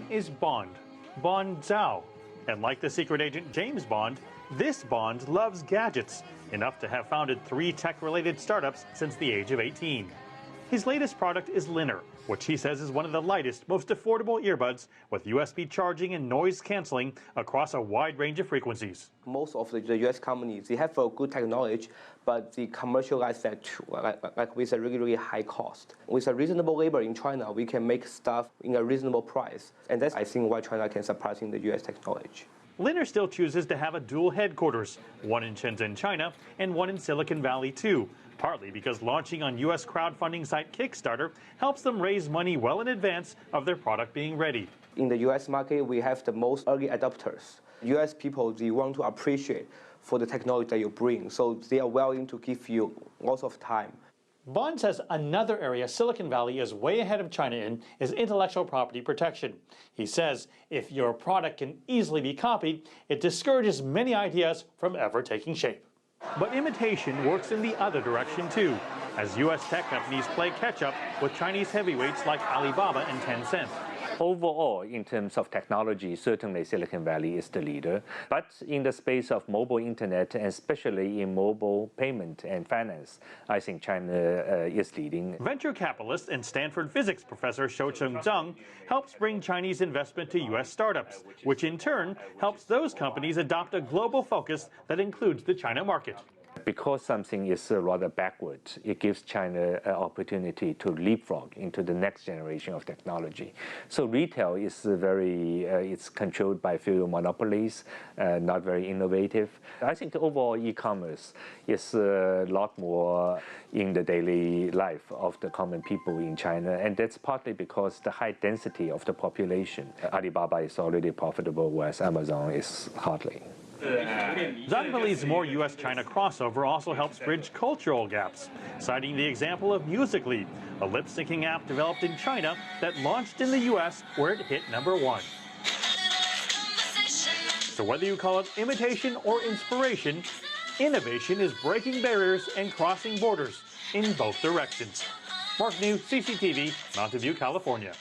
is Bond, Bond Zhao. And like the secret agent James Bond, this Bond loves gadgets, enough to have founded 3 tech-related startups since the age of 18. His latest product is Linner, which he says is one of the lightest, most affordable earbuds with USB charging and noise canceling across a wide range of frequencies. Most of the US companies, they have a good technology, but they commercialize that like with a really high cost. With a reasonable labor in China, we can make stuff in a reasonable price. And that's, I think, why China can surpass in the US technology. Linner still chooses to have a dual headquarters, one in Shenzhen, China, and one in Silicon Valley, too, partly because launching on U.S. crowdfunding site Kickstarter helps them raise money well in advance of their product being ready. In the U.S. market, we have the most early adopters. U.S. people, they want to appreciate for the technology that you bring, so they are willing to give you lots of time. Bond says another area Silicon Valley is way ahead of China in is intellectual property protection. He says if your product can easily be copied, it discourages many ideas from ever taking shape. But imitation works in the other direction too, as U.S. tech companies play catch-up with Chinese heavyweights like Alibaba and Tencent. Overall, in terms of technology, certainly Silicon Valley is the leader. But in the space of mobile internet, and especially in mobile payment and finance, I think China is leading. Venture capitalist and Stanford physics professor Shou-Chung Zhang helps bring Chinese investment to U.S. startups, which in turn helps those companies adopt a global focus that includes the China market. Because something is rather backward, it gives China an opportunity to leapfrog into the next generation of technology. So retail is it's controlled by few monopolies, not very innovative. I think overall e-commerce is a lot more in the daily life of the common people in China, and that's partly because the high density of the population. Alibaba is already profitable, whereas Amazon is hardly. Zhang believes more U.S.-China crossover also helps bridge cultural gaps, citing the example of Musical.ly, a lip-syncing app developed in China that launched in the U.S. where it hit #1. So whether you call it imitation or inspiration, innovation is breaking barriers and crossing borders in both directions. Mark New, CCTV, Mountain View, California.